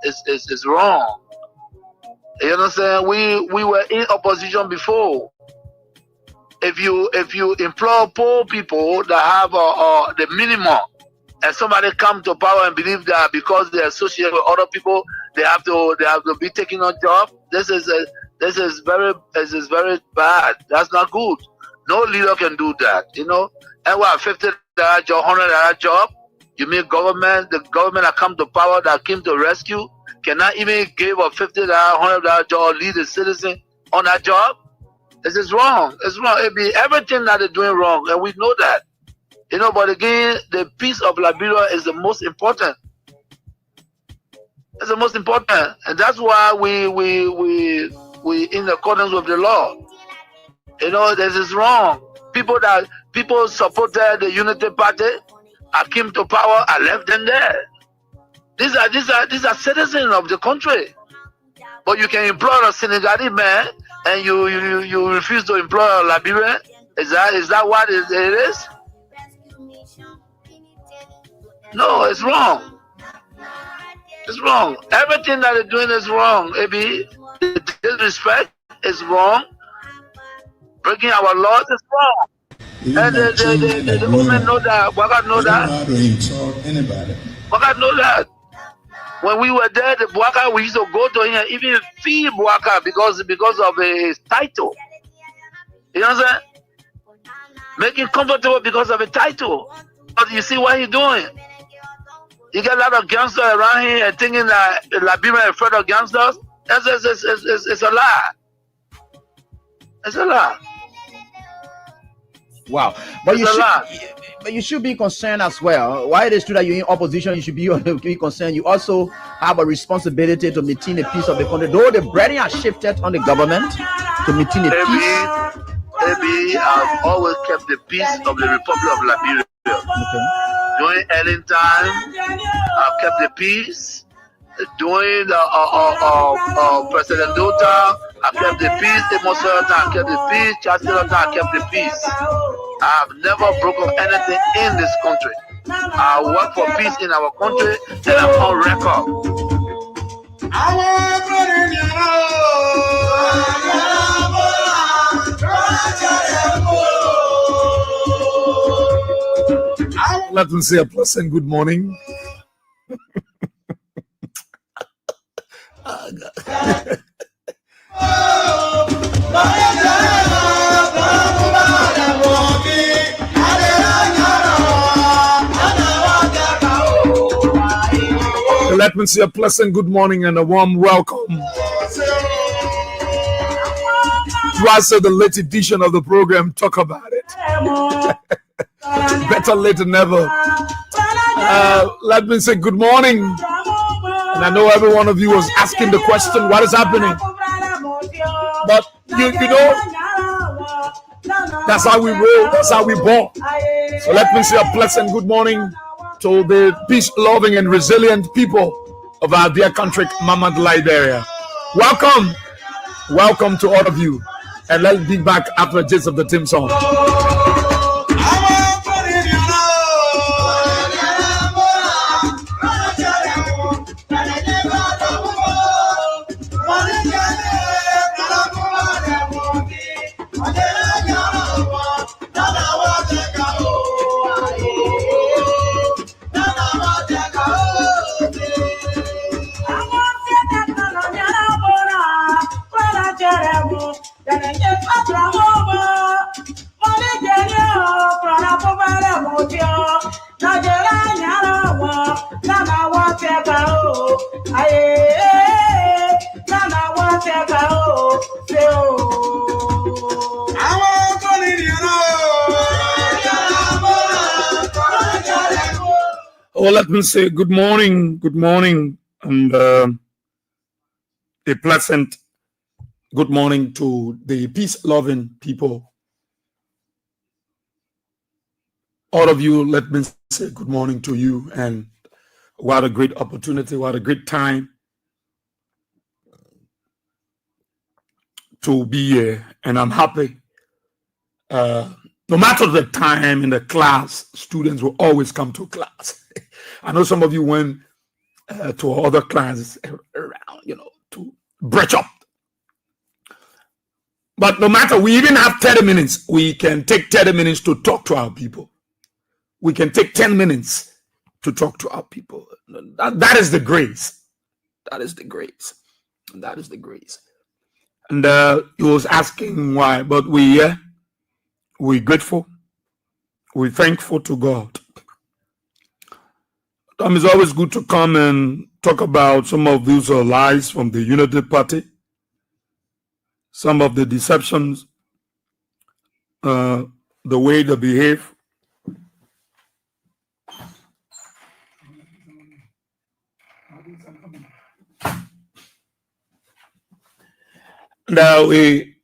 is wrong. You understand? We were in opposition before. If you employ poor people that have the minimum, and somebody come to power and believe that because they associate with other people, they have to be taking on job. This is very bad. That's not good. No leader can do that. And what, $50 job, $100 job? You mean the government that come to power, that came to rescue, cannot even give a $50, $100 job or lead a citizen on that job? This is wrong. It's wrong. It be everything that they're doing wrong, and we know that. But again, the peace of Liberia is the most important. It's the most important, and that's why we in accordance with the law. This is wrong. People supported the Unity Party. I came to power. I left them there. These are citizens of the country. But you can employ a Senegalese man, and you refuse to employ a Liberian. Is that what it is? No, it's wrong. It's wrong. Everything that they're doing is wrong. Maybe the disrespect is wrong. Breaking our laws is wrong. And the women know that. Bwaka know that. Bwaka know that. When we were there, the Bwaka, we used to go to him and even feed Bwaka because of his title. You know what I'm saying? Make him comfortable because of a title. But you see what he's doing? You get a lot of gangsters around here and thinking that Liberia is afraid of gangsters. It's a lie. It's a lie. Wow. But you should be concerned as well. Why it is true that you're in opposition, you should be concerned. You also have a responsibility to maintain the peace of the country. Though the burden has shifted on the government to maintain the peace. Maybe I've always kept the peace of the Republic of Liberia. Okay. During Ellen time, I've kept the peace. During President Dota, I kept the peace. Amos I kept the peace. Chancellor I kept the peace. I have never broken anything in this country. I work for peace in our country, and I'm on record. Let me say a pleasant good morning. Let me say a pleasant good morning and a warm welcome to answer the late edition of the program. Talk about it. Better late than never. Let me say good morning. And I know every one of you was asking the question, what is happening? But you know, that's how we roll, that's how we born. So let me say a pleasant good morning to the peace-loving and resilient people of our dear country, Mama Liberia. Welcome to all of you. And let's be back after the gist of the theme song. Oh, let me say good morning, and a pleasant good morning to the peace-loving people. All of you, let me say good morning to you, and what a great opportunity, what a great time to be here, and I'm happy. No matter the time in the class, students will always come to class. I know some of you went to other classes temperature. But no matter, we even have 30 minutes. We can take 30 minutes to talk to our people. We can take 10 minutes to talk to our people. That is the grace. That is the grace. That is the grace. And he was asking why, but we're grateful. We're thankful to God. It's always good to come and talk about some of these lies from the Unity Party, some of the deceptions, the way they behave. Now we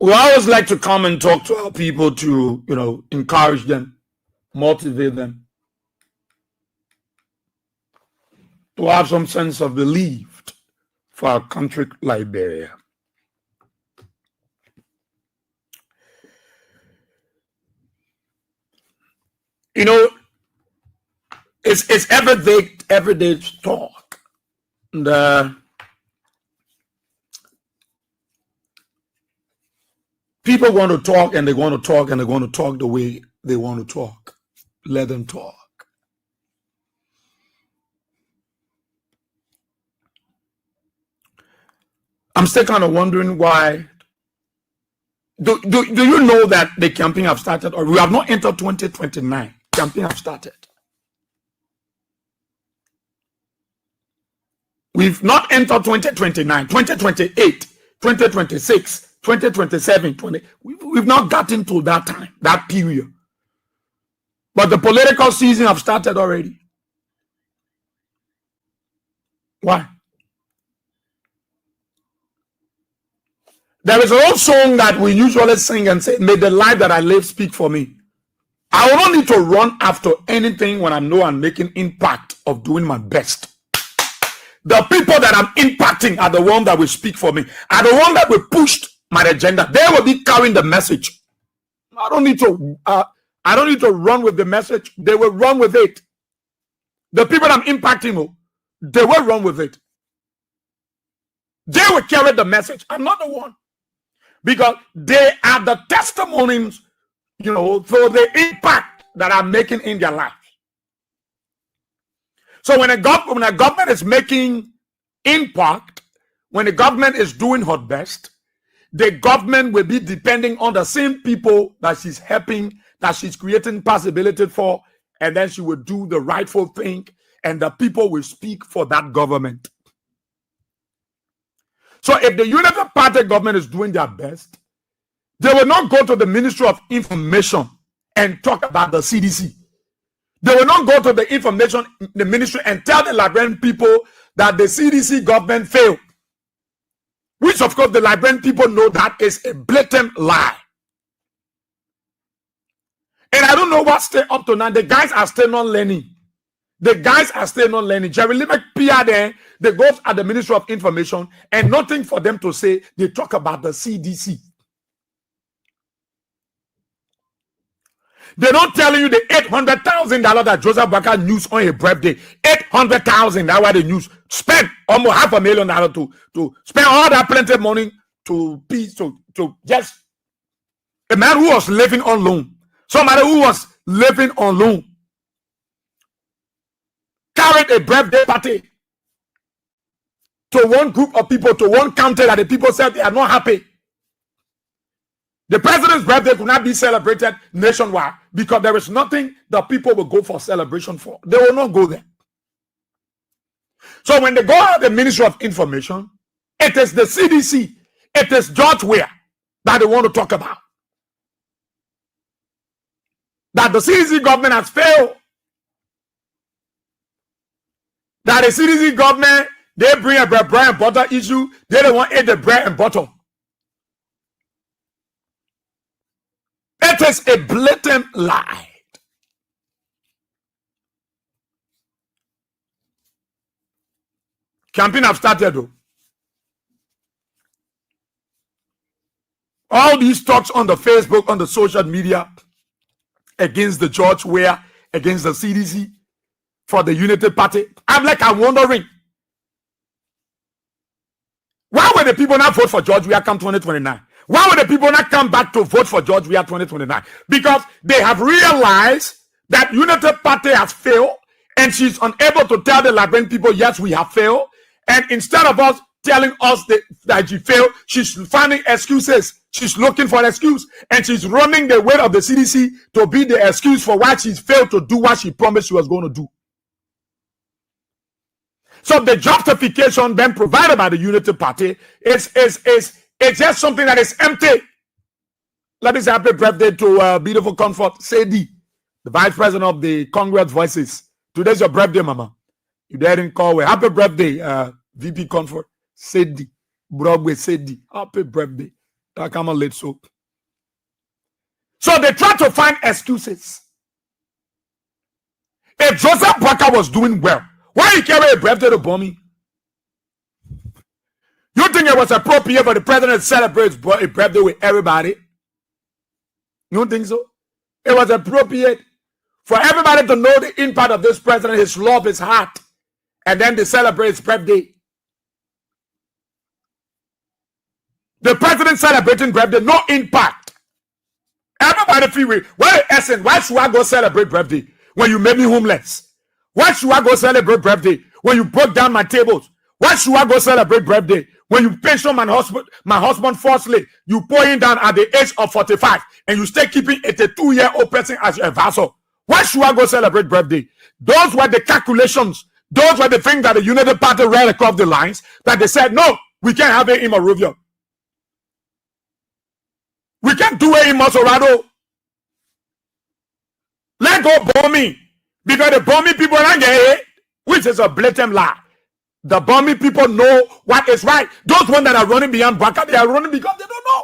always like to come and talk to our people to, encourage them, motivate them, to have some sense of belief for our country, Liberia. It's everyday talk. And people want to talk, and they want to talk, and they're going to talk the way they want to talk. Let them talk. I'm still kind of wondering why. Do you know that the campaign have started, or we have not entered 2029? Campaign have started. We've not entered 2029, 2028, 2026, 2027, we've not gotten to that time, that period. But the political season have started already. Why? There is an old song that we usually sing and say, "May the life that I live speak for me." I will not need to run after anything when I know I'm making impact of doing my best. The people that I'm impacting are the ones that will speak for me, are the ones that will push my agenda. They will be carrying the message. I don't need to run with the message. They will run with it. The people I'm impacting, they will run with it. They will carry the message. I'm not the one. Because they are the testimonies, for the impact that I'm making in their life. So when a government is making impact, when the government is doing her best, the government will be depending on the same people that she's helping, that she's creating possibility for, and then she will do the rightful thing, and the people will speak for that government. So if the United Party government is doing their best, they will not go to the Ministry of Information and talk about the CDC. They will not go to the ministry and tell the Liberian people that the CDC government failed. Which of course the Liberian people know that is a blatant lie. And I don't know what's still up to now. The guys are still not learning. Jerry Limek PR there, they go at the Ministry of Information and nothing for them to say. They talk about the CDC. They're not telling you the $800,000 that Joseph Baka used on a birthday. $800,000, that's why they use. Spend almost $500,000 to spend all that plenty of money to just a man who was living on loan. Somebody who was living on loan carried a birthday party to one group of people, to one county that the people said they are not happy. The president's birthday could not be celebrated nationwide because there is nothing that people will go for celebration for. They will not go there. So when they go out the Ministry of Information, it is the CDC, it is George Weah that they want to talk about. That the CDC government has failed. That the CDC government, they bring a bread and butter issue. They don't want to eat the bread and butter. It is a blatant lie. Campaign have started though. All these talks on the Facebook, on the social media against the George Weah, against the CDC, for the Unity Party. I'm wondering, Why would the people not vote for George Weah come 2029? Why would the people not come back to vote for George Weah 2029? Because they have realized that Unity Party has failed, and she's unable to tell the Liberian people, yes, we have failed. And instead of us telling us that she failed, she's finding excuses. She's looking for an excuse, and she's running the weight of the CDC to be the excuse for why she's failed to do what she promised she was going to do. So the justification then provided by the Unity Party is just something that is empty. Let me say happy birthday to beautiful Comfort Sadie, the vice president of the Congress Voices. Today's your birthday, Mama. You didn't call her. Happy birthday, VP Comfort Sadie, Broadway Sadie. Happy birthday. I come on late soap. So they try to find excuses. If Joseph Parker was doing well, why he carry a birthday to Bommy? You think it was appropriate for the president to celebrate a birthday with everybody? You don't think so? It was appropriate for everybody to know the impact of this president, his love, his heart, and then to celebrate his birthday. The president celebrating birthday, no impact. Everybody feel weird. What essence? Why should I go celebrate birthday when you made me homeless? Why should I go celebrate birthday when you broke down my tables? Why should I go celebrate birthday when you pension my husband falsely? You pour him down at the age of 45 and you stay keeping a 2-year-old person as your advisor. Why should I go celebrate birthday? Those were the calculations. Those were the things that the Unity Party ran across the lines that they said, no, we can't have it in Monrovia. We can't do it in Masorado. Let go Bommy. Because the Bommy people don't get it, which is a blatant lie. The Bommy people know what is right. Those ones that are running beyond Baka, they are running because they don't know.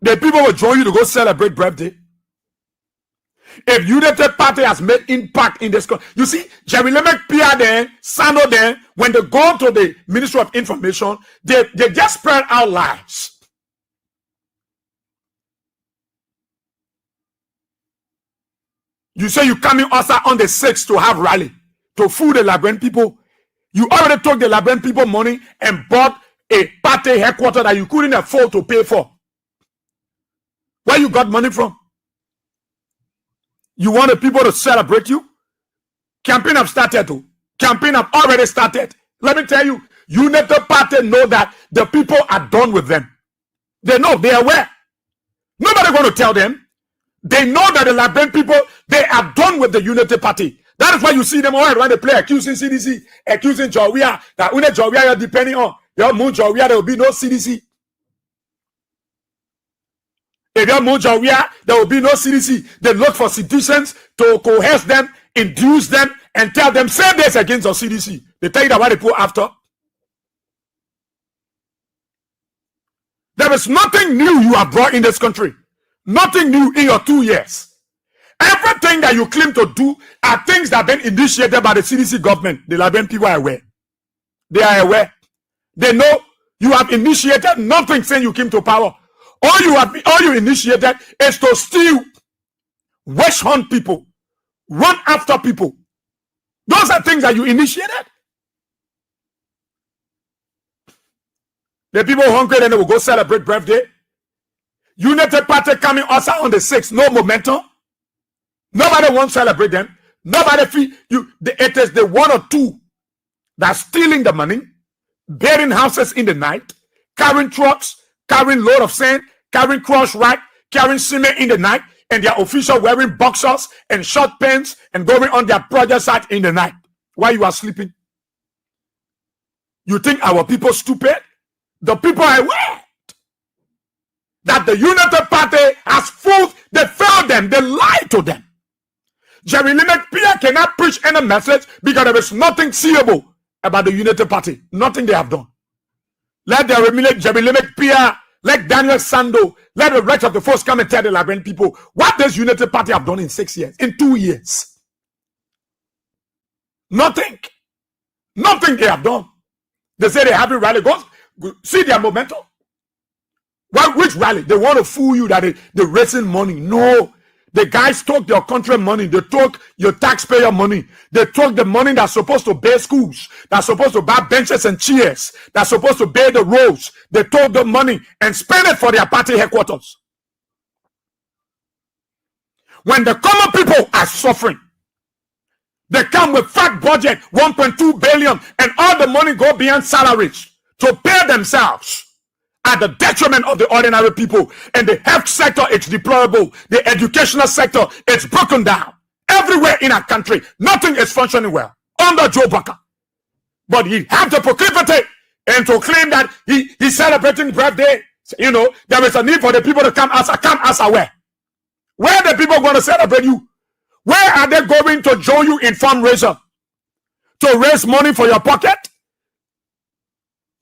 The people will join you to go celebrate birthday. If Unity Party has made impact in this country, you see, Jerry Lemek, Pia there, Sando there, when they go to the Ministry of Information, they just spread out lies. You say you coming also on the 6th to have rally, to fool the Liberian people. You already took the Liberian people money and bought a party headquarters that you couldn't afford to pay for. Where you got money from? You want the people to celebrate you? Campaign have started to. Campaign have already started. Let me tell you, Unity Party know that the people are done with them. They know, they are aware. Nobody going to tell them. They know that the Liberian people, they are done with the Unity Party. That is why you see them all when they play accusing CDC, accusing Jawia, that when Jawia are depending on your moon Jawia, there will be no CDC. If your moon Jawia, there will be no CDC. They look for citizens to coerce them, induce them, and tell them, say this against the CDC. They tell you that what they put after. There is nothing new you have brought in this country. Nothing new in your 2 years. Everything that you claim to do are things that have been initiated by the CDC government. The Liberian people are aware. They are aware. They know you have initiated nothing since you came to power. All you initiated is to steal, witch hunt people, run after people. Those are things that you initiated. The people hungry, then they will go celebrate birthday. Unity Party coming also on the 6th, no momentum. Nobody wants to celebrate them. Nobody feel you. It is the 1 or 2 that's stealing the money, burying houses in the night, carrying trucks, carrying load of sand, carrying crush rack, carrying cement in the night, and their official wearing boxers and short pants and going on their project site in the night while you are sleeping. You think our people stupid? The people are aware that the Unity Party has fooled, they failed them, they lied to them. Jerry Lemek Pia cannot preach any message because there is nothing seeable about the Unity Party. Nothing they have done. Let Jerry Lemek Pia, let Daniel Sando, let the rest of the folks come and tell the Liberian people what does Unity Party have done in 6 years, in 2 years. Nothing. Nothing they have done. They say they haven't rally. Go see their momentum. Which rally? They want to fool you that they're raising money. No. The guys took your country money. They took your taxpayer money. They took the money that's supposed to build schools, that's supposed to buy benches and chairs, that's supposed to build the roads. They took the money and spent it for their party headquarters. When the common people are suffering, they come with fat budget, 1.2 billion, and all the money go beyond salaries to pay themselves at the detriment of the ordinary people. And the health sector, it's deplorable. The educational sector, it's broken down. Everywhere in our country, nothing is functioning well under Joe Baka. But he had the proclivity and to claim that he's celebrating birthday. You know, there is a need for the people to come answer where? Where are the people going to celebrate you? Where are they going to join you in fundraiser? To raise money for your pocket?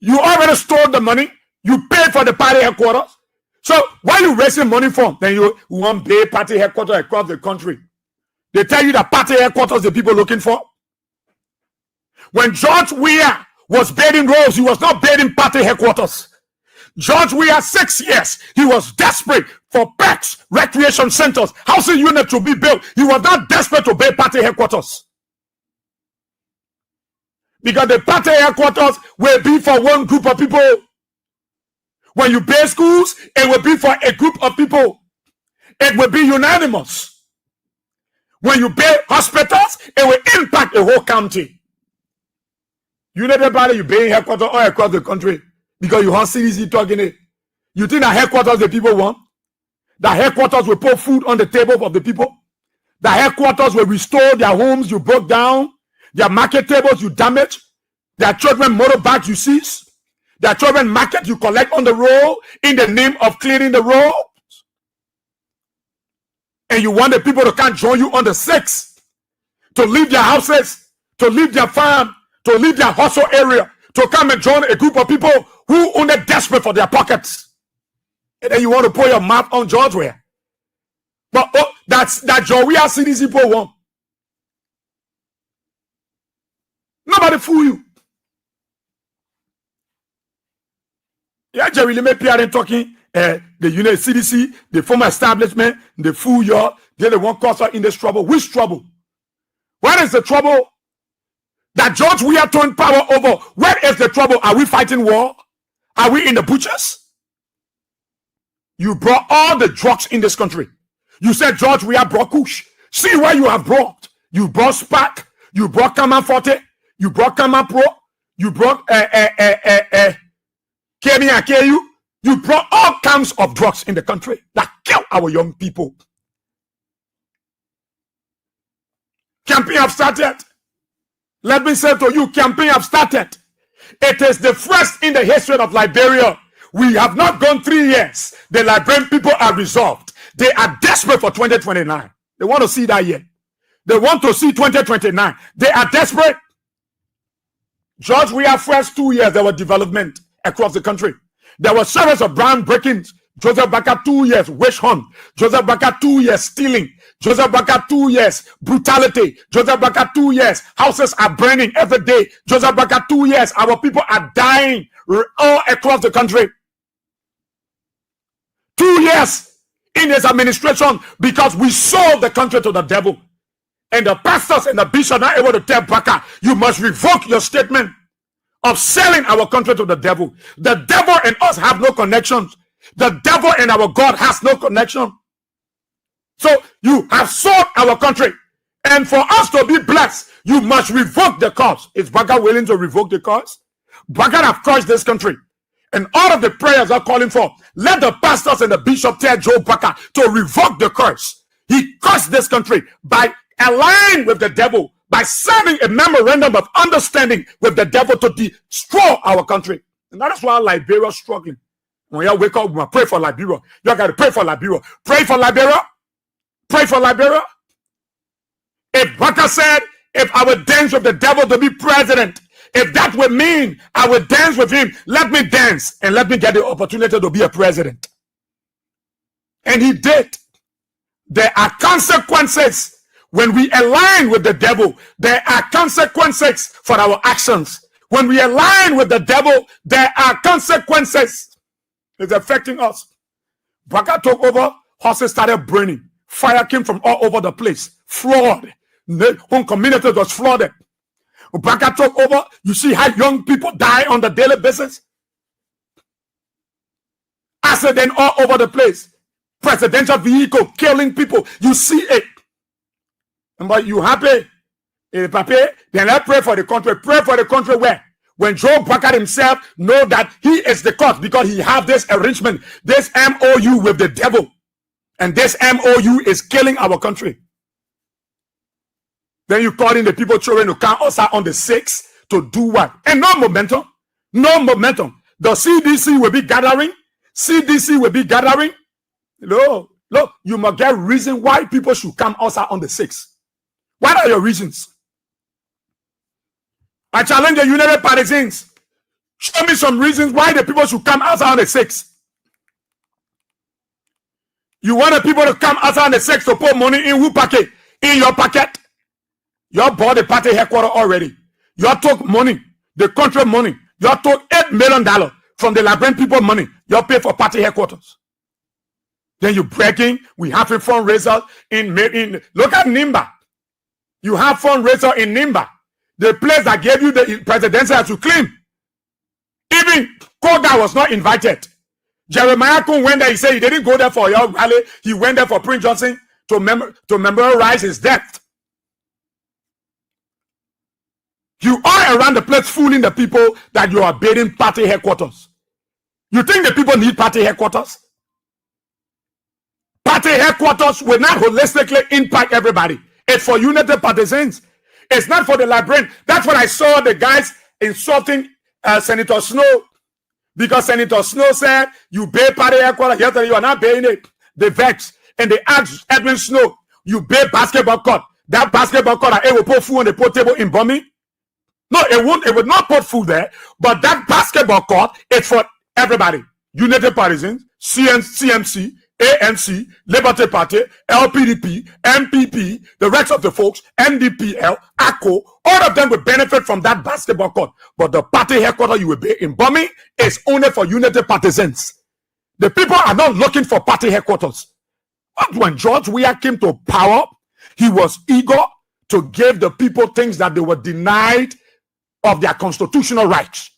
You already stole the money. You paid for the party headquarters. So why are you raising money for? Then you want to pay party headquarters across the country. They tell you that party headquarters the people looking for. When George Weah was building roads, he was not building party headquarters. George Weah, 6 years, he was desperate for parks, recreation centers, housing units to be built. He was not desperate to build party headquarters. Because the party headquarters will be for one group of people. When you build schools, it will be for a group of people. It will be unanimous. When you build hospitals, it will impact the whole county. You know everybody you build headquarters all across the country because you want CDC talking it. You think that headquarters the people want? The headquarters will put food on the table of the people. The headquarters will restore their homes you broke down, their market tables you damaged, their children motorbikes you seize. Their children market you collect on the road in the name of clearing the road. And you want the people to come join you on the 6th to leave their houses, to leave their farm, to leave their hustle area, to come and join a group of people who only desperate for their pockets. And then you want to put your mouth on George Weah. But that George Weah CDC people want. Nobody fool you. Yeah, Jerry, let me PR talking. The United CDC, the former establishment, the fool you. They're the one cause us in this trouble. Which trouble? Where is the trouble? That George Weah turned power over. Where is the trouble? Are we fighting war? Are we in the butchers? You brought all the drugs in this country. You said George Weah brought Kush. See what you have brought. You brought Spark. You brought Kama Forte. You brought Kama Pro. You brought Kemi Akeyu. You brought all kinds of drugs in the country that kill our young people. Campaign have started. Let me say to you, campaign have started. It is the first in the history of Liberia. We have not gone 3 years. The Liberian people are resolved. They are desperate for 2029. They want to see that year. They want to see 2029. They are desperate. George, we have first 2 years there was development across the country. There was series of brand breakings. Joseph Baka 2 years witch hunt. Joseph Baka 2 years stealing. Joseph Baka 2 years brutality. Joseph Baka 2 years houses are burning every day. Joseph Baka 2 years our people are dying all across the country. 2 years in his administration because we sold the country to the devil. And the pastors and the bishops are not able to tell Baka, you must revoke your statement of selling our country to the devil. The devil and us have no connections. The devil and our God has no connection. So you have sold our country. And for us to be blessed, you must revoke the cause. Is Baka willing to revoke the cause? Baka have crushed this country. And all of the prayers are calling for, let the pastors and the bishop tell Joe Baka to revoke the curse. He cursed this country by aligning with the devil, by signing a memorandum of understanding with the devil to destroy our country. And that is why Liberia is struggling. When you wake up, we pray for Liberia. You got to pray for Liberia. Pray for Liberia. Pray for Liberia. If Baka said, if I would dance with the devil to be president, if that would mean I would dance with him, let me dance and let me get the opportunity to be a president. And he did. There are consequences when we align with the devil. There are consequences for our actions. When we align with the devil, there are consequences. It's affecting us. Baka took over, horses started burning. Fire came from all over the place. Fraud. The home community was flooded. Obaka took over. You see how young people die on the daily basis. Accident all over the place. Presidential vehicle killing people. You see it. But you happy? Then let's pray for the country. Pray for the country where? When Joe Baka himself know that he is the cause because he have this arrangement, this MOU with the devil. And this MOU is killing our country. Then you call in the people children to come outside on the 6th to do what? And no momentum. No momentum. The CDC will be gathering. CDC will be gathering. No, you must get reason why people should come outside on the 6th. What are your reasons? I challenge the United Partisans. Show me some reasons why the people should come outside on the 6th. You want the people to come outside on the 6th to put money in who pocket? In your pocket. You bought the party headquarters already. You took money, the country money. You took $8 million from the Liberian people money. You pay for party headquarters. Then you breaking. We have a fundraiser in look at Nimba. You have fundraiser in Nimba. The place that gave you the presidential to claim. Even Koga was not invited. Jeremiah Kun went there. He said he didn't go there for your rally. He went there for Prince Johnson to memorialize his death. You are around the place fooling the people that you are building party headquarters. You think the people need party headquarters? Party headquarters will not holistically impact everybody. It's for United Partisans. It's not for the Liberian. That's what I saw the guys insulting Senator Snow. Because Senator Snow said, you pay party headquarters. Yesterday, you are not paying it. They vex. And they asked Edwin Snow, you pay basketball court. That basketball court, it will put food on the pool table in Bombay. No, it would not put food there. But that basketball court is for everybody. United Partisans, CMC, ANC, Liberty Party, LPDP, MPP, the rest of the folks, NDPL, ACO, all of them will benefit from that basketball court. But the party headquarters you will be in Bombay is only for United Partisans. The people are not looking for party headquarters. But when George Weah came to power, he was eager to give the people things that they were denied of their constitutional rights.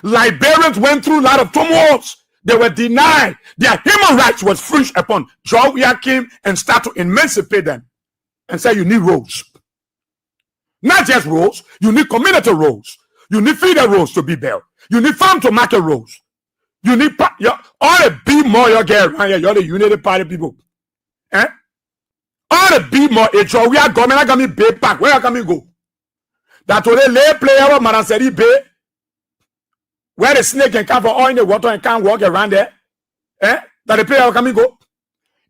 Liberians went through a lot of turmoils. They were denied. Their human rights was fringed upon. George Weah came and started to emancipate them and say you need roads. Not just roads, you need community roads. You need feeder roads to be built. You need farm to market roads. You need all the big more you get around here. You're the United Party people. Eh? All the big more George Weah government are coming Bay Park. Where are coming go? That will lay player of Manasseri Bay. Where the snake can come for oil in the water and can't walk around there. Eh? That the player will come and go.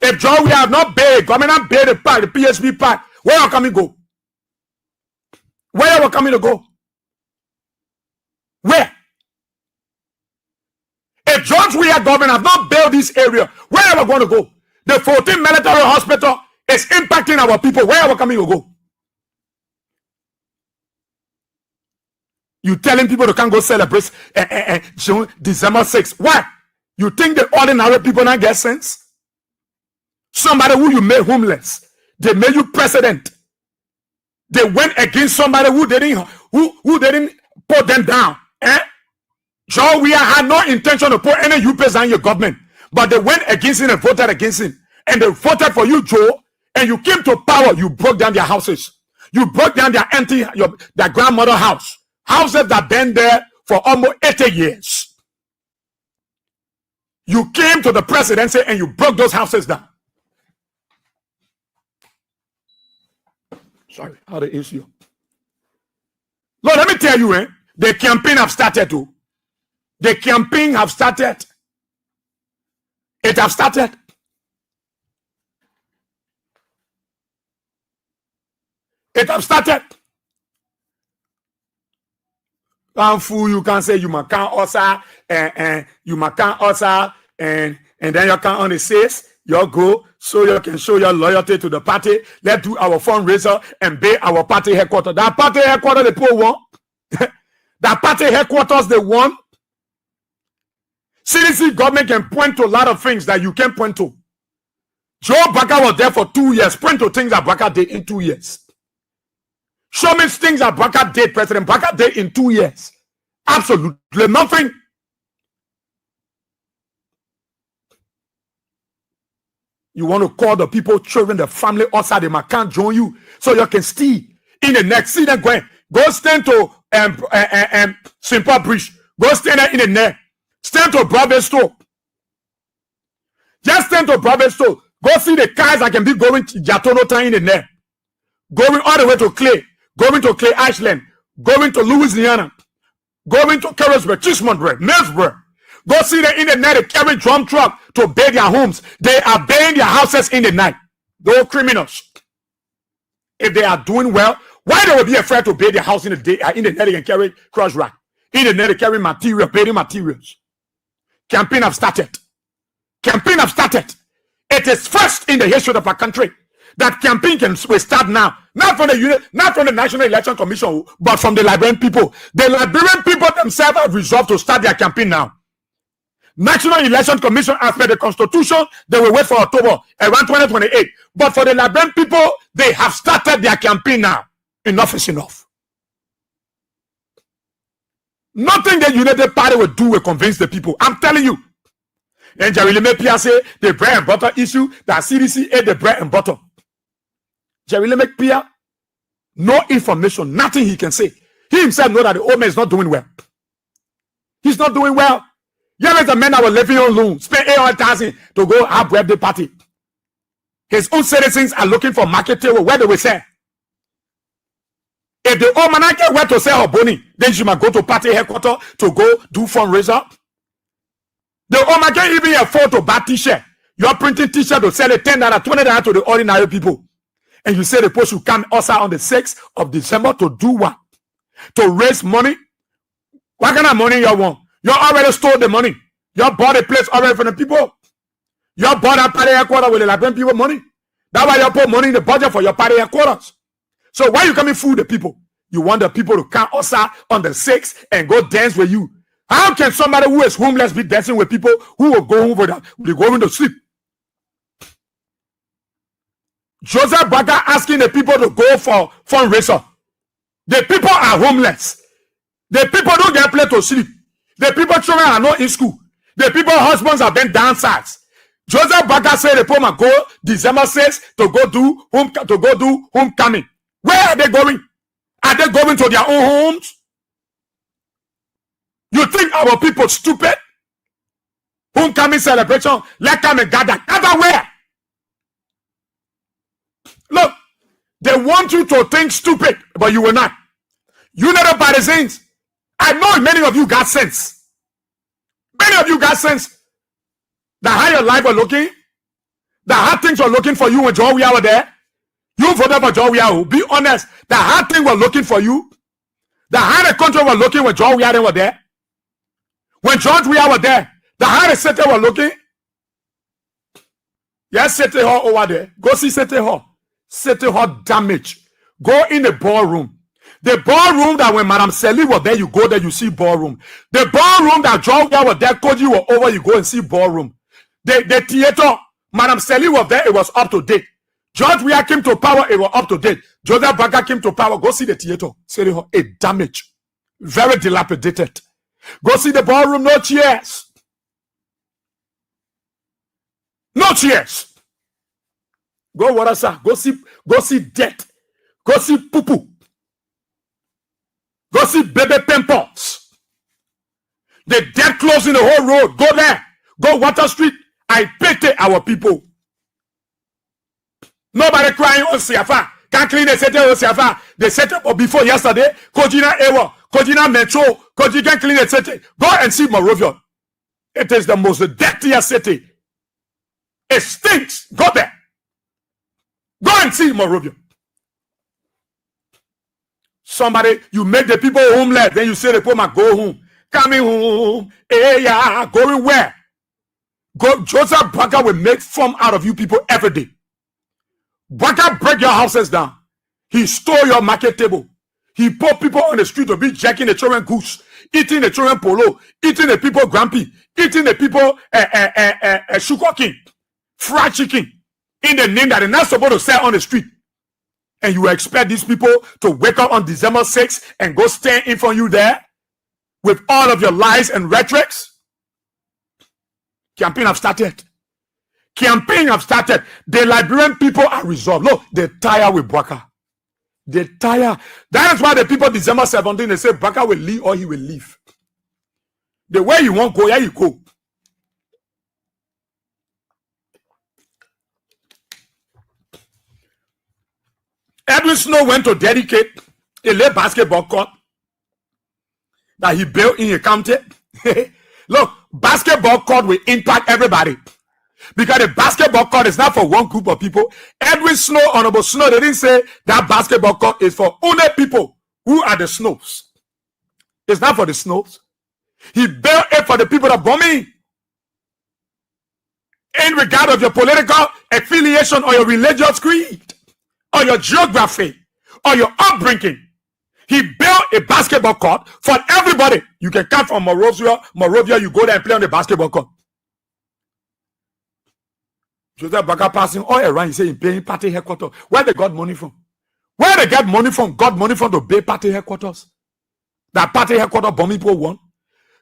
If George Weah have not paid, come and pay the park, the PSP park, where will come and go? Where will come to go? Where? If George Weah government have not built this area, where are we going to go? The 14th military hospital is impacting our people. Where are we coming to go? You telling people to can't go celebrate June, December 6th. Why? You think the ordinary people not get sense? Somebody who you made homeless, they made you president. They went against somebody who didn't put them down. George Weah had no intention to put any UPS on your government, but they went against him and voted against him. And they voted for you, Joe, and you came to power. You broke down their houses. You broke down their grandmother house. Houses that been there for almost 80 years. You came to the presidency and you broke those houses down. Sorry, how the issue. Lord, let me tell you, the campaign have started too. The campaign have started. It have started. It have started. Can't fool you, can't say you must count also and you must count also and then you can only say you go so you can show your loyalty to the party. Let's do our fundraiser and pay our party headquarters. That party headquarters the poor one. That party headquarters they want. CDC government can point to a lot of things that you can't point to. Joe Baka was there for 2 years. Point to things that Baka did in 2 years. Show me things that Baka did, President Baka did in 2 years. Absolutely nothing. You want to call the people, children, the family outside, they can't join you so you can steal in the next. See them going. Go stand to Simple Bridge. Go stand there in the neck. Stand to Broadway Store. Just stand to Broadway Store. Go see the cars that can be going to Jatono Town in the neck. Going all the way to Clay. Going to Clay Ashland. Going to Louisiana. Going to Carrollsburg, Chismondre, Millsboro. Go see them in the night. They carry drum truck to build their homes. They are building their houses in the night. Those criminals. If they are doing well, why they will be afraid to build their house in the day? In the night they can carry cross rack. In the night they carry material, building materials. Campaign have started. Campaign have started. It is first in the history of our country that campaign will start now. Not from the National Election Commission, but from the Liberian people. The Liberian people themselves have resolved to start their campaign now. National Election Commission, as per the Constitution, they will wait for October around 2028. But for the Liberian people, they have started their campaign now. Enough is enough. Nothing the United Party will do will convince the people. I'm telling you. And Jerry Lemepia say the bread and butter issue, that CDC ate the bread and butter. Jerry Lemepia, no information, nothing he can say. He himself knows that the old man is not doing well. He's not doing well. Here is a man that was living on loan, spend 800,000 to go have birthday party. His own citizens are looking for market table where they will sell. If the old man can't where to sell her bonnie, then she might go to party headquarters to go do fundraiser. The old man can't even afford to buy t-shirt. You're printing t-shirt to sell it $10, $20 to the ordinary people. And you say the post will come also on the 6th of December to do what? To raise money? What kind of money you want? You already stole the money. You bought a place already for the people. You bought a party headquarters with the Liberian people money. That's why you put money in the budget for your party headquarters. So why you coming fool the people? You want the people to come outside on the 6th and go dance with you. How can somebody who is homeless be dancing with people who will go home with them? They go to sleep. Joseph Baka asking the people to go for fundraiser. The people are homeless. The people don't get a place to sleep. The people children are not in school. The people husbands have been downsized. Joseph Baka said the people must go December 6th to go do homecoming. Where are they going? Are they going to their own homes? You think our people stupid? Homecoming celebration, let come and gather. Gather where? Look, they want you to think stupid, but you will not. You know the partisans. I know many of you got sense. Many of you got sense. The higher life were looking. The hard things were looking for you when George Weah were there. You voted for George Weah. Be honest. The hard things were looking for you. The harder country were looking when George Weah were there. When George Weah were there, the harder city were looking. Yes, City Hall over there. Go see City Hall. City Hall damage. Go in the ballroom. The ballroom that when Madam Selly was there, you go there, you see ballroom. The ballroom that George Weah was there, Koji was over, you go and see ballroom. The theater, Madam Selly was there, it was up to date. George Weah came to power, it was up to date. Joseph Baka came to power, go see the theater. City Hall, it damaged. Very dilapidated. Go see the ballroom, no chairs. No chairs. Go what else? Go see death. Go see poo-poo. Go see baby pimples. The dead clothes in the whole road. Go there. Go Water Street. I pity our people. Nobody crying on Siafa. Can't clean the city on Siafa. They set up before yesterday. Kojina Ewa. Kojina Metro. Koji can clean the city. Go and see Morovia. It is the most dirtiest city. It stinks. Go there. Go and see Morovia. Somebody, you make the people homeless, then you say the people must go home. Coming home. Hey, yeah, going where? Go, Joseph Baka will make fun out of you people every day. Baka break your houses down. He stole your market table. He put people on the street to be jacking the children goose, eating the children polo, eating the people grumpy, eating the people sugar king, fried chicken. in the name that they're not supposed to sell on the street. And you expect these people to wake up on December 6th and go stand in front of you there with all of your lies and rhetorics? Campaign have started. Campaign have started. The Liberian people are resolved. Look, they're tired with Baka. They're tired. That is why the people December 17, they say Baka will leave or he will leave. The way you want to go, yeah, you go. Edwin Snow went to dedicate a late basketball court that he built in a county. Look, basketball court will impact everybody. Because the basketball court is not for one group of people. Edwin Snow, Honorable Snow, they didn't say that basketball court is for only people who are the Snows. It's not for the Snows. He built it for the people that bomb me. In regard of your political affiliation or your religious creed, or your geography, or your upbringing, he built a basketball court for everybody. You can come from Morovia, you go there and play on the basketball court. Joseph Baka passing all around, he said he paying party headquarters. Where they got money from? Where they get money from? Got money from to pay party headquarters. That party headquarters bombing people won.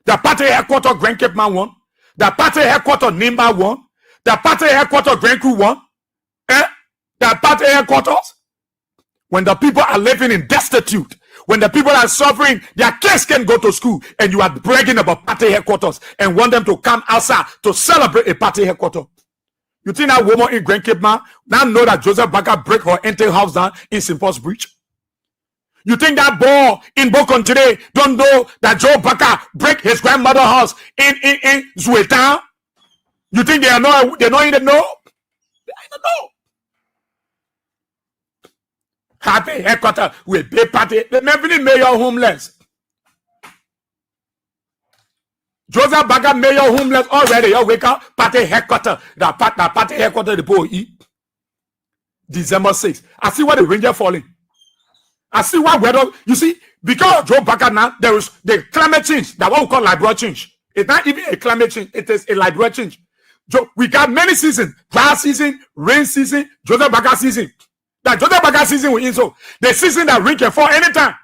That party headquarters Grand Cape Man won. That party headquarters Nimba won. That party headquarters Grand Crew won. That party headquarters. When the people are living in destitute, when the people are suffering, their kids can go to school, and you are bragging about party headquarters and want them to come outside to celebrate a party headquarters. You think that woman in Grand Cape Man now know that Joseph Baka break her entire house down in St. Paul's Bridge? You think that boy in Bokon today don't know that Joe Baka break his grandmother's house in Zuetan? You think they don't know? They don't know? They don't know. Happy headquarters with big party. They never mayor homeless. Joseph Baka mayor homeless already. You wake up, party headquarters. That party headquarters the boy eat. December 6th. I see what the ranger falling. I see what weather. You see, because of Joe Baka now, there is the climate change. That what we call Liberian change. It's not even a climate change. It is a Liberian change. We got many seasons. Dry season, rain season, Joseph Baka season. That Joseph Baka season we in. So the season that rain can fall anytime.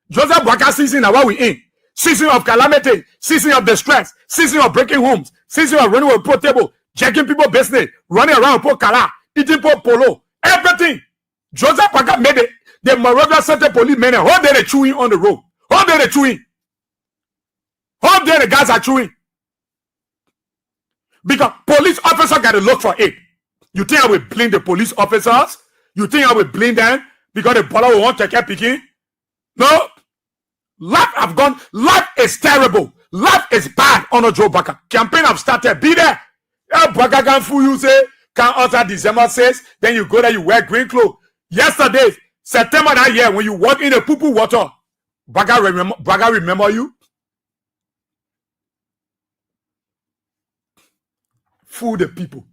Joseph Baka season that what we in. Season of calamity, season of distress, season of breaking homes, season of running with poor table, checking people business, running around poor kala, eating poor polo, everything. Joseph Baka made it. The Moravia Center police men, how day they chewing on the road? How day they chewing? How day the guys are chewing? Because police officers got to look for it. You think I will blame the police officers? You think I will blame them because the baller will want to keep picking? No. Life have gone. Life is terrible. Life is bad on a Joe Baka. Campaign have started. Be there. Baka can fool you say, can answer December 6th. Then you go there, you wear green clothes. Yesterday, September that year, when you walk in the poo-poo water, Baka remember you? Fool the people.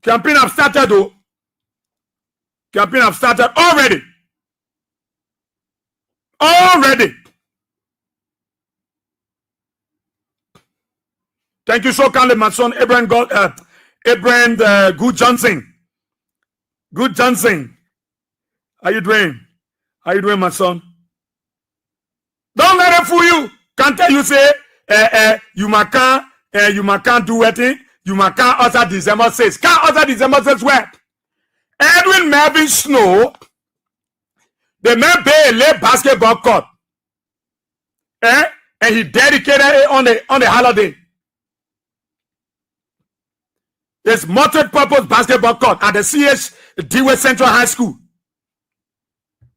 Campaign have started though. Campaign have started already. Already. Thank you so kindly, my son, Abraham Good Johnson. Good Johnson. How you doing? How you doing, my son? Don't let them fool you. Can't tell you say, you can't do anything. You can't answer December 6th. Can't answer December 6th where? Edwin Melvin Snow, the man pay a late basketball court. And he dedicated it on the holiday. There's multi-purpose basketball court at the DEC Central High School.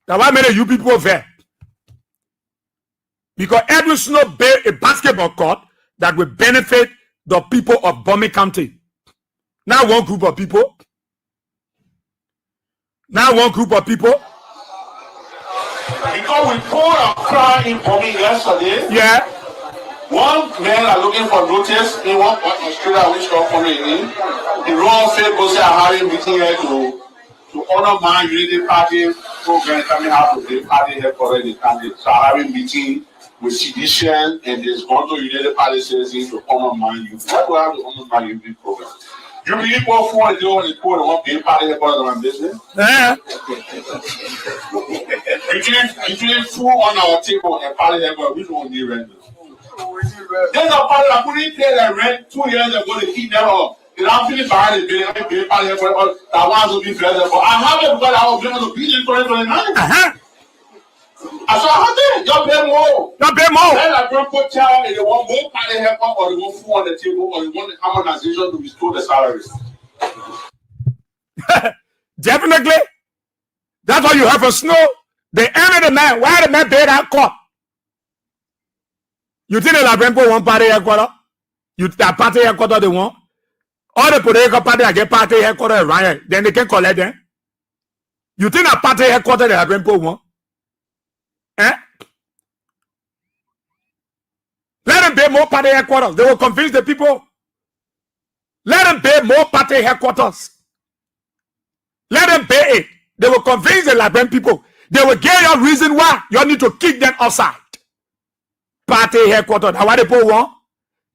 That's why many of you people there. Because Edwin Snow built a basketball court that will benefit the people of Bombay County. Now one group of people. Because we poured a crowd in Bombay yesterday. Yeah. One men are looking for notice in one Australia which are coming in. The wrong Facebook say I'm having meeting here to honor my unity party program coming out of the party headquarters in the country. So I'm having meeting with Sedition and there's going to unity party citizens to honor my unity. Why do I have to honor my unity program? You believe what for do on the court and what being part of my business? You can food on our table and part of that, which one do you rent? There's a part that couldn't pay the rent 2 years ago to keep them up. They don't finish behind the bill, pay part of that wants to be flexible. I have it because I was going to be in 2029. I saw how they you pay more. You pay more. Then I don't put child in the one more part of help or the one food on the table or the one harmonization to restore the salaries. Definitely. That's why you have a snow. The end of the man. Why the man pay that court? You think the Labrenco one party headquarter? You that party headquarter they want? All the political party that get party headquarter around, then they can collect them. You think that party headquarter the Labrenco want? Eh? Let them pay more party headquarters. They will convince the people. Let them pay more party headquarters. Let them pay it. They will convince the Liberian people. They will give you a reason why you need to kick them outside. Party headquarters. That's what the people want.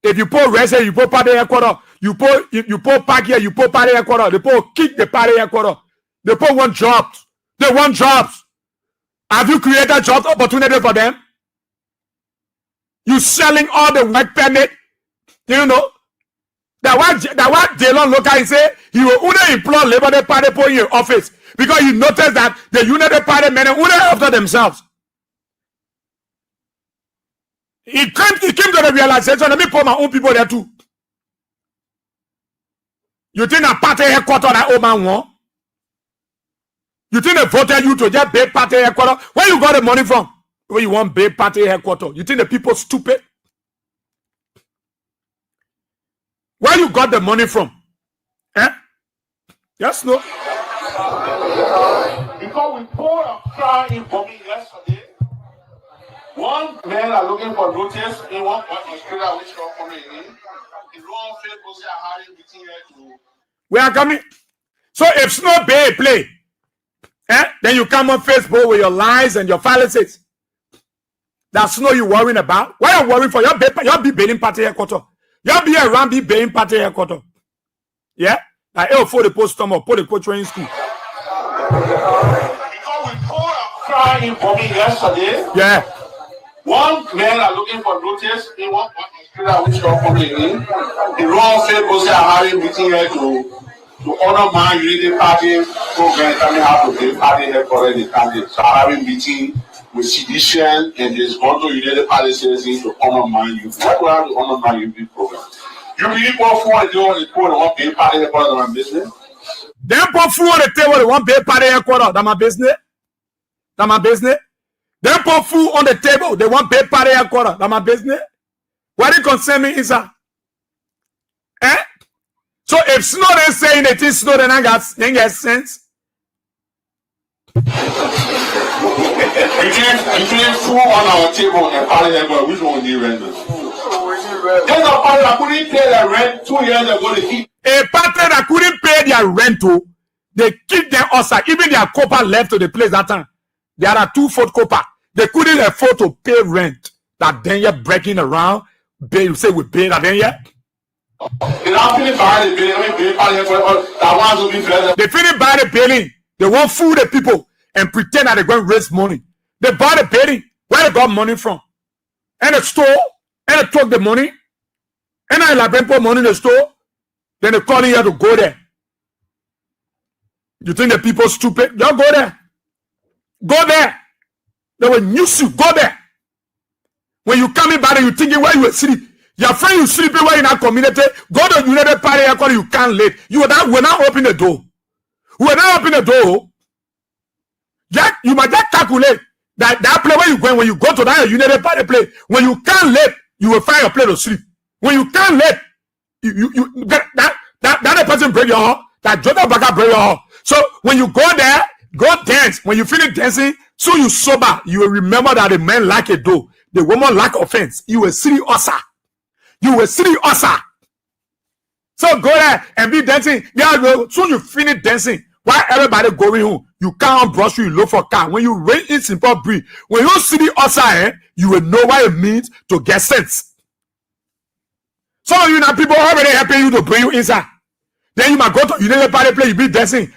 If you put resident, you put party headquarters. You put park here, you put party headquarters. The people kick the party headquarters. The people want jobs. They want jobs. Have you created job opportunity for them? You selling all the work permit, you know. That what Delon look at and say he will only employ Labor Party for your office because you notice that the United Party men only after themselves. He came to the realization. Let me put my own people there too. You think a party headquarters that old man want? You think they voted you to just pay party headquarters? Where you got the money from? Where you want pay party headquarters? You think the people stupid? Where you got the money from? Eh? Yes, no? Because we poured a cry in for me yesterday. One men are looking for notice in one Australia which are coming in. The wrong people say how you between here to. We are coming. So if Snow Bay play, then you come on Facebook with your lies and your fallacies. That's no you worrying about. Why are you worrying for? You'll be bailing party headquarters. You'll be around be bailing party headquarters. Yeah? Like, for the post or put the coach training school. Because we poured a cry in for me yesterday. Yeah. One men are looking for notice in one Australia which are coming in. The wrong people say how you meeting here to honor my unity party program coming out of the party headquarters in the country. So having meeting with sedition and there's going to United Party citizens to honor my youth. Why do I have to honor my youth program? You believe what for do on the court and what pay party headquarters on my business? They put food on the table, they want pay party headquarters. That's my business. That's my business. They put food on the table, they want pay party headquarters. That's my business. What do you concern me is that? Eh? So if Snowden is saying it is Snowden, I got sense. You can't food on our table and party headquarters. Which one do you rent? There's a party that couldn't pay their rent 2 years ago. A party that couldn't pay their rent, they kicked them outside. Even their copper left to the place that time. There are 2-foot copper. They couldn't afford to pay rent. That then you're breaking around. You say we pay that then yeah. They finish buying the building. They won't fool the people and pretend that they're going to raise money. They buy the building. Where they got money from? And the store. And they took the money. And I like put money in the store. Then they call you here to go there. You think the people stupid? Y'all go there. Go there. They will use you. Go there. When you coming back, you thinking where you were sleep. Your friend you sleeping where in that community. Go to United Party. You can't leave. You will not open the door. You will not open the door. Jack, you might just calculate that place where you going. When you go to that United Party place, when you can't leave, you will find a place to sleep. When you can't leave, that person break your heart. That Jordan Baker break your heart. So when you go there, go dance. When you finish dancing, so you sober, you will remember that the man like a door, the woman like offense. You will see us. You will see us. So go there and be dancing. Yeah, soon you finish dancing. While everybody going home, you can't brush you look for car. When you rain in simple breeze, when you see the outside, you will know what it means to get sense. Some of you now people already helping you to bring you inside. Then you might go to United Party play, you be dancing.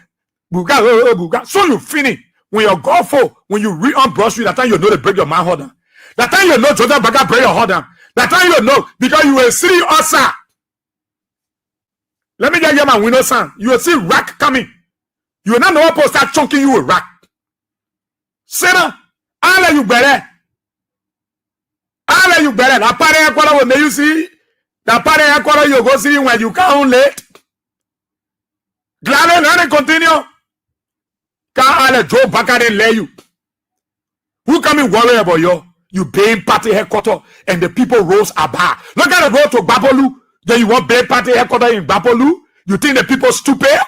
Buga. So you finish. When you go for, when you read on Broad Street, that time you know they break your man hold down. That time you know Joseph Baga break your hold down. That time you know, because you will see us. Let me just get my window sound. You will see rack coming. You will not know what start chunking you with rack. Sinner, I'll let you better. I'll let you better. That party when you see, that party you go see when you come late. Gladly, let it continue. Can't let Joe back and lay you. Who come and worry about you? You paying party headquarters and the people rose about. Look at the road to Babolu. Then you want pay party headquarters in Babolu? You think the people stupid?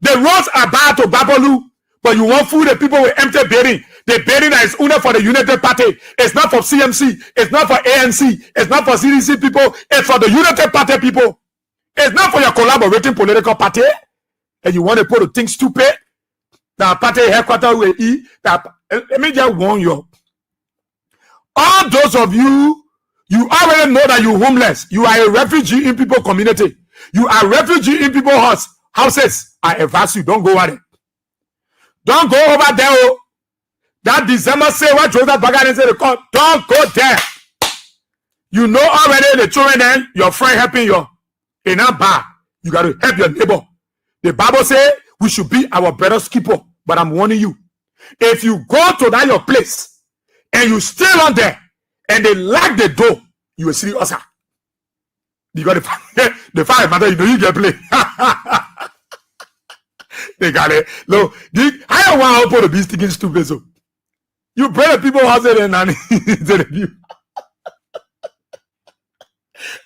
The roads are bad to Babolu, but you want food the people with empty bearing. The bearing that is only for the United Party. It's not for CMC. It's not for ANC. It's not for CDC people. It's for the United Party people. It's not for your collaborating political party. And you want to put the thing stupid? That party headquarters will eat. Let me just warn you. All those of you, you already know that you're homeless. You are a refugee in people's community. You are a refugee in people's houses. I advise you, don't go over there. Don't go over there. Oh. That December say what Joseph Baga said, don't go there. You know already the children then, your friend helping you. In a bar, you got to help your neighbor. The Bible says we should be our brother's keeper. But I'm warning you, if you go to that your place and you still on there and they lock the door, you will see us. Because the fire matter, you know you get play. They got it. Look, I don't want to put a beast sticking stupid. So you bring the people house and then you.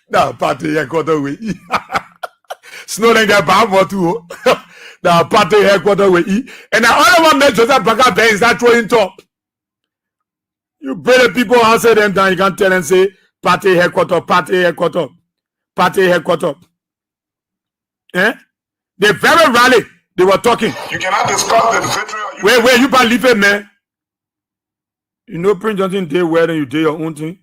Now party headquarters we eat. Snow then get bad more too. Now party headquarters we eat. And the other one that Joseph Baga Ben is that throwing top. You bring the people house and then you can tell and say party headquarters, party headquarters, party headquarters. Eh? They very rally. They were talking. You cannot discuss the victory. Where you believe it, man? You know Prince Johnson did well and you did your own thing.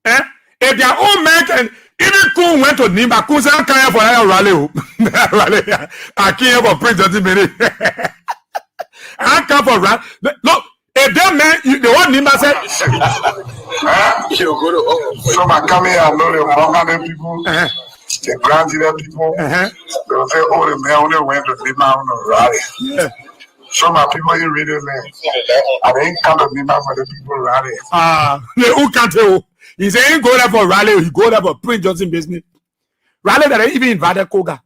Eh? If their own man can, even Kun went to Nimba, Kun said, I can't for that rally. I can't for Prince Johnson. I can't for rally. Look, if that man, the one Nimba said, so I come here, I know the Morgan people, the Grand people, they will say, oh, the man only went to Nimba on a rally. Yeah. So my people in radio land, I ain't come to Nimba for the people rally. Who can't tell? He said, he go there for rally, he go there for Prince Johnson business. Rally that they even invited Koga.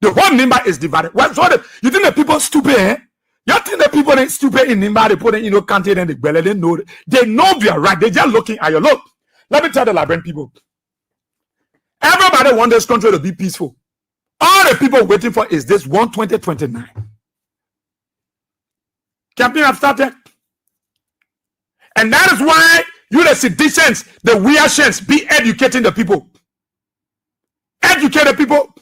The whole Nimba is divided. What, you think the people stupid, eh? You think the people ain't stupid in Nimba, they put in, country and the belly, they know they are right. They're just looking at you. Look, let me tell the Liberian people. Everybody wants this country to be peaceful. All the people waiting for is this 1/20/29. Campaign have started. And that is why you the citizens, the weirtions, be educating the people. Educate the people.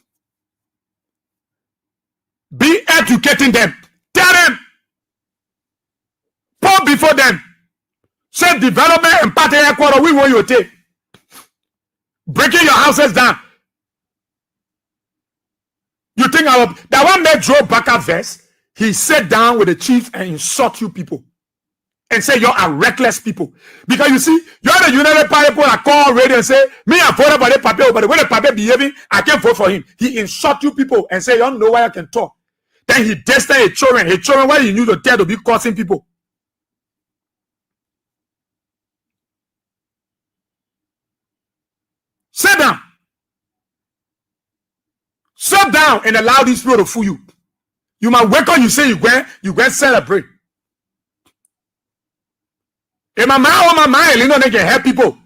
Be educating them. Tell them. Put before them. Say development and party headquarters, we want you to take. Breaking your houses down. You think that one made Joe Baca vest? He sat down with the chief and insult you people. And say you are reckless people. Because you see, you're the United Party people that call radio and say, me I voted for the paper, but the way the paper behaving, I can't vote for him. He insult you people and say, you don't know why I can talk. Then he tested his children why he knew to tell to be causing people. Sit down. Sit down and allow these people to fool you. You might wake up, you say you go and celebrate. In my mind, they can help people.